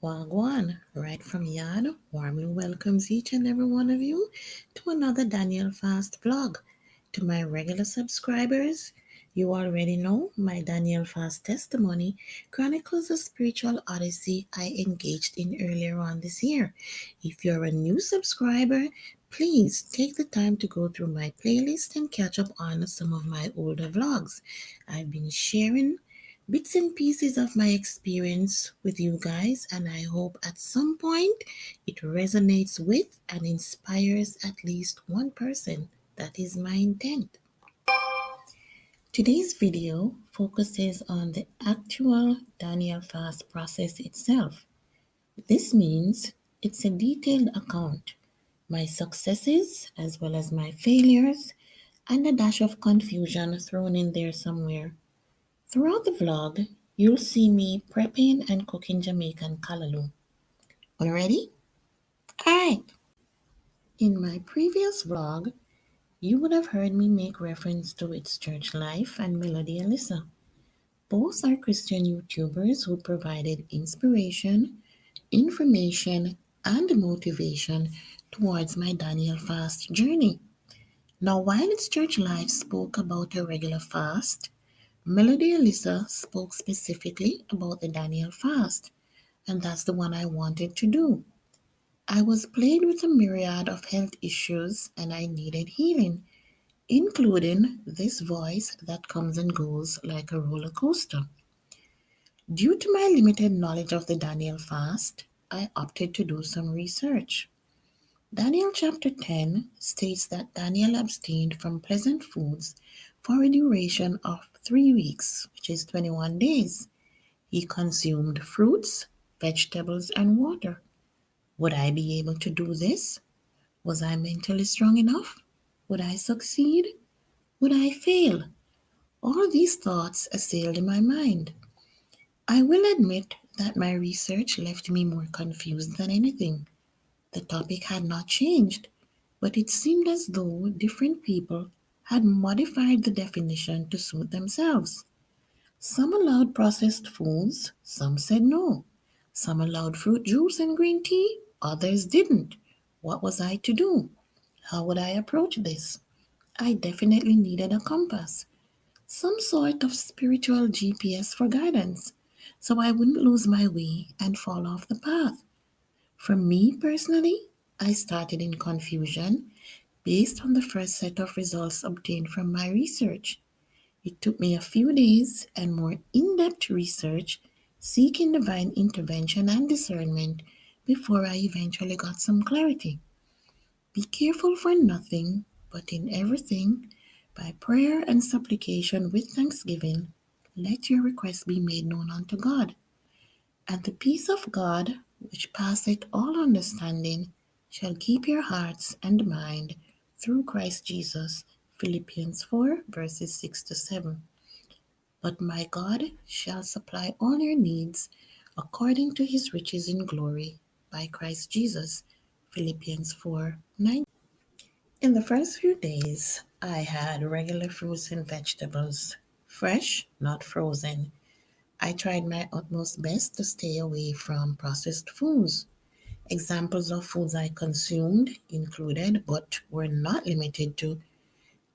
Wagwan, right from Yard, warmly welcomes each and every one of you to another Daniel Fast vlog. To my regular subscribers, you already know my Daniel Fast testimony chronicles a spiritual odyssey I engaged in earlier on this year. If you're a new subscriber, please take the time to go through my playlist and catch up on some of my older vlogs. I've been sharing bits and pieces of my experience with you guys, and I hope at some point it resonates with and inspires at least one person. That is my intent. Today's video focuses on the actual Daniel fast process itself. This means it's a detailed account, my successes as well as my failures, and a dash of confusion thrown in there somewhere. Throughout the vlog, you'll see me prepping and cooking Jamaican Callaloo. All ready? Alright! In my previous vlog, you would have heard me make reference to its church life and Melody Alyssa. Both are Christian YouTubers who provided inspiration, information, and motivation towards my Daniel fast journey. Now, while its church life spoke about a regular fast, Melody Alyssa spoke specifically about the Daniel fast, and that's the one I wanted to do. I was plagued with a myriad of health issues and I needed healing, including this voice that comes and goes like a roller coaster. Due to my limited knowledge of the Daniel fast, I opted to do some research. Daniel chapter 10 states that Daniel abstained from pleasant foods for a duration of 3 weeks, which is 21 days. He consumed fruits, vegetables, and water. Would I be able to do this? Was I mentally strong enough? Would I succeed? Would I fail? All these thoughts assailed my mind. I will admit that my research left me more confused than anything. The topic had not changed, but it seemed as though different people had modified the definition to suit themselves. Some allowed processed foods, some said no. Some allowed fruit juice and green tea, others didn't. What was I to do? How would I approach this? I definitely needed a compass, some sort of spiritual GPS for guidance, so I wouldn't lose my way and fall off the path. For me personally, I started in confusion based on the first set of results obtained from my research. It took me a few days and more in depth research, seeking divine intervention and discernment before I eventually got some clarity. Be careful for nothing, but in everything, by prayer and supplication with thanksgiving, let your requests be made known unto God. And the peace of God, which passeth all understanding, shall keep your hearts and mind through Christ Jesus. Philippians 4, verses 6 to 7. But my God shall supply all your needs according to his riches in glory by Christ Jesus. Philippians 4:9. In the first few days, I had regular fruits and vegetables, fresh, not frozen. I tried my utmost best to stay away from processed foods. Examples of foods I consumed included, but were not limited to,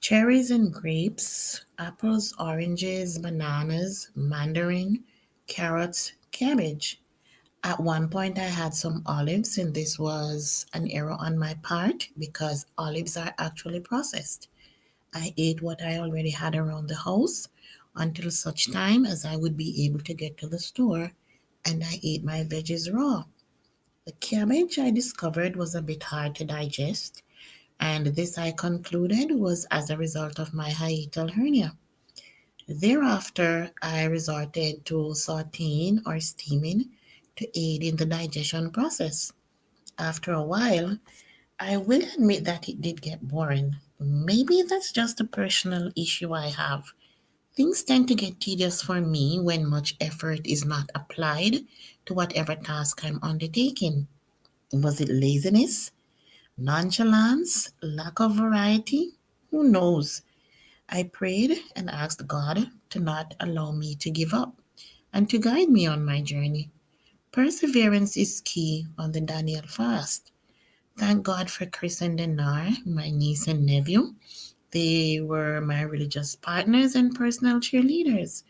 cherries and grapes, apples, oranges, bananas, mandarin, carrots, cabbage. At one point, I had some olives, and this was an error on my part because olives are actually processed. I ate what I already had around the house until such time as I would be able to get to the store, and I ate my veggies raw. The cabbage I discovered was a bit hard to digest, and this I concluded was as a result of my hiatal hernia. Thereafter, I resorted to sauteing or steaming to aid in the digestion process. After a while, I will admit that it did get boring. Maybe that's just a personal issue I have. Things tend to get tedious for me when much effort is not applied to whatever task I'm undertaking. Was it laziness, nonchalance, lack of variety? Who knows? I prayed and asked God to not allow me to give up and to guide me on my journey. Perseverance is key on the Daniel fast. Thank God for Chris and Dinar, my niece and nephew. They were my religious partners and personal cheerleaders.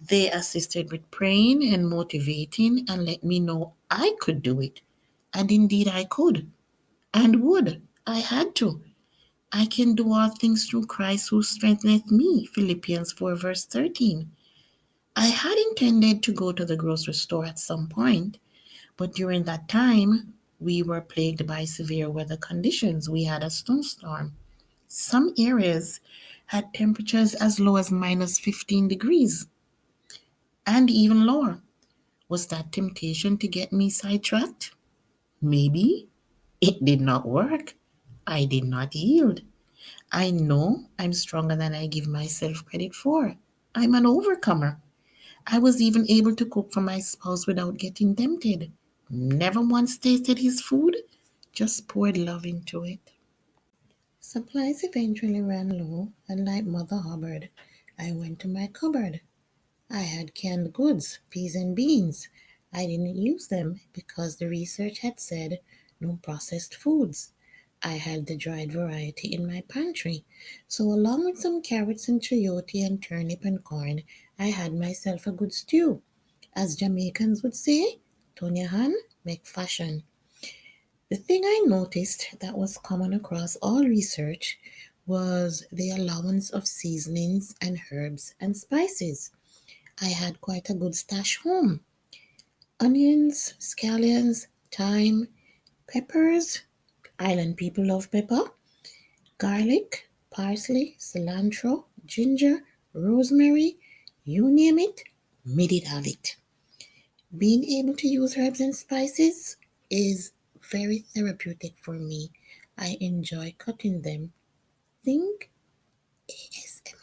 They assisted with praying and motivating and let me know I could do it. And indeed I could and would. I had to. I can do all things through Christ who strengtheneth me. Philippians 4, verse 13. I had intended to go to the grocery store at some point, but during that time, we were plagued by severe weather conditions. We had a snowstorm. Some areas had temperatures as low as minus 15 degrees and even lower. Was that temptation to get me sidetracked? Maybe. It did not work. I did not yield. I know I'm stronger than I give myself credit for. I'm an overcomer. I was even able to cook for my spouse without getting tempted. Never once tasted his food, just poured love into it. Supplies eventually ran low, and like Mother Hubbard, I went to my cupboard. I had canned goods, peas and beans. I didn't use them because the research had said no processed foods. I had the dried variety in my pantry. So, along with some carrots and chayote and turnip and corn, I had myself a good stew. As Jamaicans would say, Tonyahan make fashion. The thing I noticed that was common across all research was the allowance of seasonings and herbs and spices. I had quite a good stash home. Onions, scallions, thyme, peppers. Island people love pepper. Garlic, parsley, cilantro, ginger, rosemary. You name it, me did have it. Being able to use herbs and spices is very therapeutic for me. I enjoy cutting them. Think ASMR.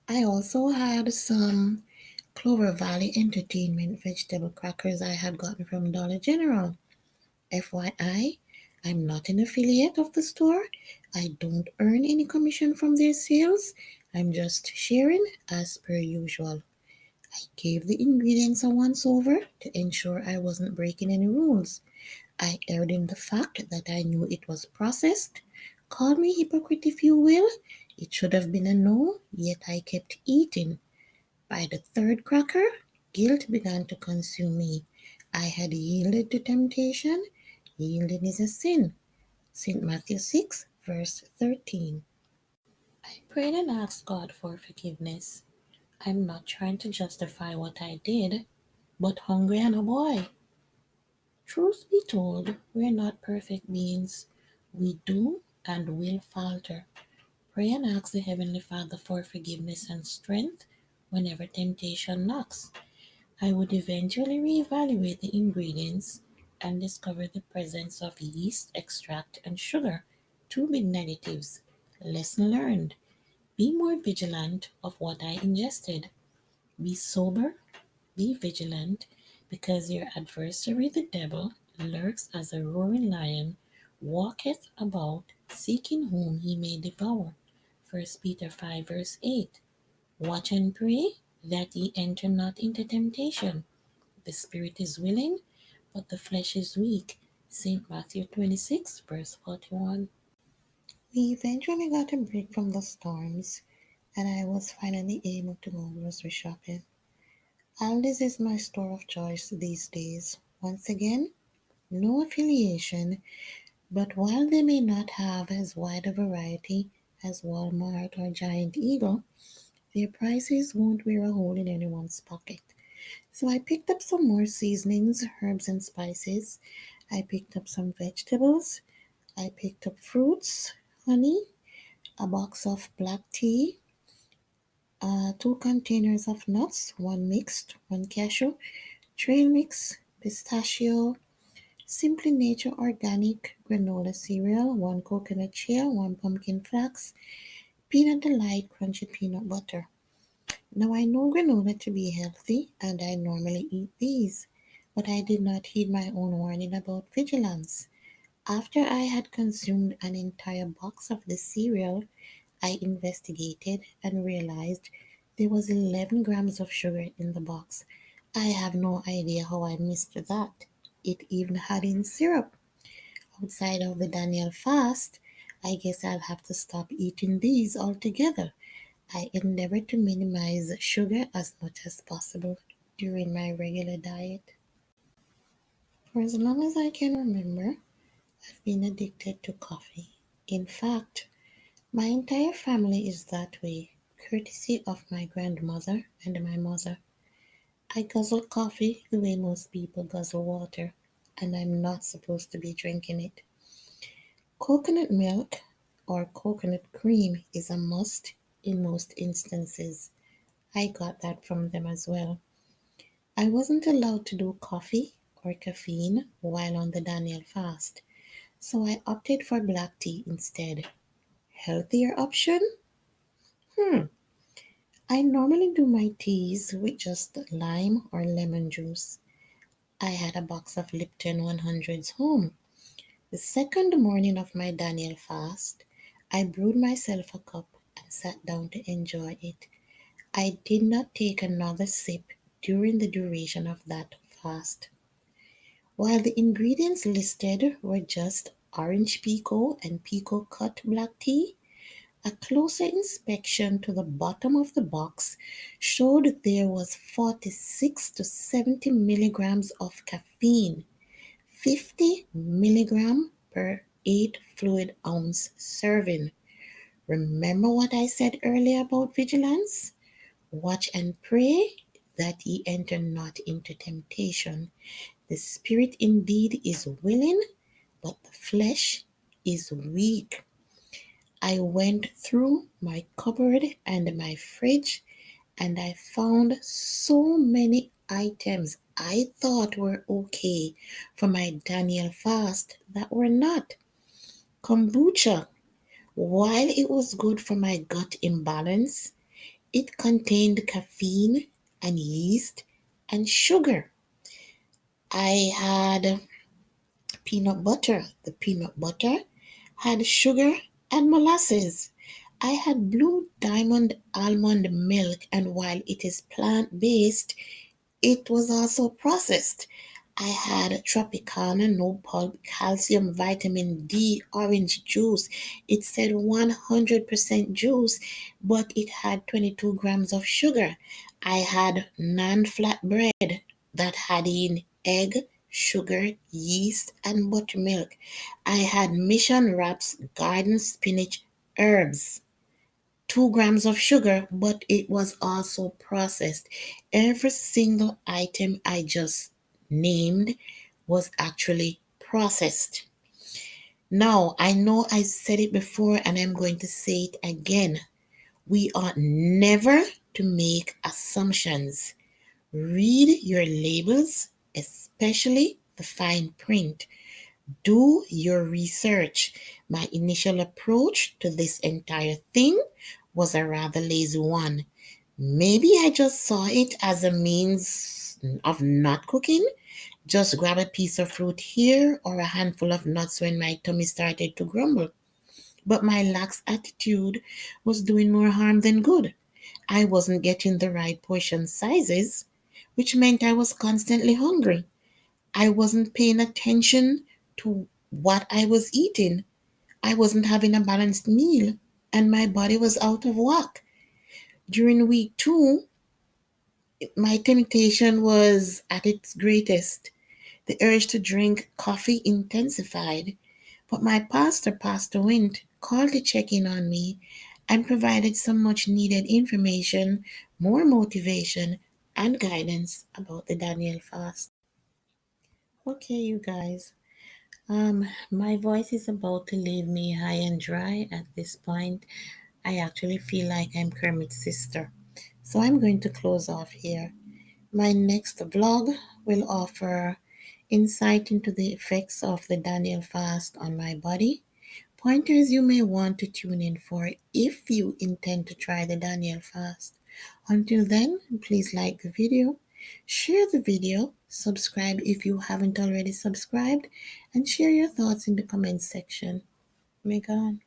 I also had some Clover Valley Entertainment vegetable crackers I had gotten from Dollar General. FYI, I'm not an affiliate of the store. I don't earn any commission from their sales. I'm just sharing as per usual. I gave the ingredients a once over to ensure I wasn't breaking any rules. I erred in the fact that I knew it was processed. Call me hypocrite if you will. It should have been a no, yet I kept eating. By the third cracker, guilt began to consume me. I had yielded to temptation. Yielding is a sin. St. Matthew 6, verse 13. I prayed and asked God for forgiveness. I'm not trying to justify what I did, but hungry and a boy. Truth be told, we're not perfect beings. We do and will falter. Pray and ask the Heavenly Father for forgiveness and strength whenever temptation knocks. I would eventually reevaluate the ingredients and discover the presence of yeast extract and sugar, two big negatives. Lesson learned. Be more vigilant of what I ingested. Be sober, be vigilant, because your adversary the devil lurks as a roaring lion, walketh about, seeking whom he may devour. First Peter 5 verse 8. Watch and pray that ye enter not into temptation. The spirit is willing, but the flesh is weak. St. Matthew 26 verse 41. We eventually got a break from the storms, and I was finally able to go grocery shopping. Aldi's is my store of choice these days. Once again, no affiliation, but while they may not have as wide a variety as Walmart or Giant Eagle, their prices won't wear a hole in anyone's pocket. So I picked up some more seasonings, herbs, and spices. I picked up some vegetables. I picked up fruits, honey, a box of black tea, two containers of nuts, one mixed, one cashew, trail mix, pistachio, Simply Nature organic granola cereal, one coconut shell, one pumpkin flax, peanut delight crunchy peanut butter. Now I know granola to be healthy and I normally eat these, but I did not heed my own warning about vigilance. After I had consumed an entire box of the cereal, I investigated and realized there was 11 grams of sugar in the box. I have no idea how I missed that. It even had in syrup. Outside of the Daniel fast, I guess I'll have to stop eating these altogether. I endeavor to minimize sugar as much as possible during my regular diet. For as long as I can remember, I've been addicted to coffee. In fact, my entire family is that way, courtesy of my grandmother and my mother. I guzzle coffee the way most people guzzle water, and I'm not supposed to be drinking it. Coconut milk or coconut cream is a must in most instances. I got that from them as well. I wasn't allowed to do coffee or caffeine while on the Daniel fast, so I opted for black tea instead. Healthier option? Hmm. I normally do my teas with just lime or lemon juice. I had a box of Lipton 100s home. The second morning of my Daniel fast, I brewed myself a cup and sat down to enjoy it. I did not take another sip during the duration of that fast. While the ingredients listed were just orange pekoe and pekoe cut black tea, a closer inspection to the bottom of the box showed there was 46 to 70 milligrams of caffeine, 50 milligram per 8 fluid ounce serving. Remember what I said earlier about vigilance? Watch and pray that ye enter not into temptation. The spirit indeed is willing, but the flesh is weak. I went through my cupboard and my fridge and I found so many items I thought were okay for my Daniel fast that were not. Kombucha, while it was good for my gut imbalance, it contained caffeine and yeast and sugar. I had peanut butter. The peanut butter had sugar and molasses. I had Blue Diamond almond milk, and while it is plant based, it was also processed. I had Tropicana no pulp calcium vitamin D orange juice. It said 100% juice, but it had 22 grams of sugar. I had non flat bread that had in egg, sugar, yeast, and buttermilk. I had Mission Wraps garden spinach herbs. 2 grams of sugar, but it was also processed. Every single item I just named was actually processed. Now, I know I said it before and I'm going to say it again. We ought never to make assumptions. Read your labels, especially the fine print. Do your research. My initial approach to this entire thing was a rather lazy one. Maybe I just saw it as a means of not cooking. Just grab a piece of fruit here or a handful of nuts when my tummy started to grumble. But my lax attitude was doing more harm than good. I wasn't getting the right portion sizes, which meant I was constantly hungry. I wasn't paying attention to what I was eating. I wasn't having a balanced meal, and my body was out of whack. During week 2, my temptation was at its greatest. The urge to drink coffee intensified, but my pastor, Pastor Wint, called to check in on me and provided some much needed information, more motivation, and guidance about the Daniel fast. Okay, you guys. My voice is about to leave me high and dry at this point. I actually feel like I'm Kermit's sister. So I'm going to close off here. My next vlog will offer insight into the effects of the Daniel fast on my body, pointers you may want to tune in for if you intend to try the Daniel fast. Until then, please like the video, share the video, subscribe if you haven't already subscribed, and share your thoughts in the comments section. Megan.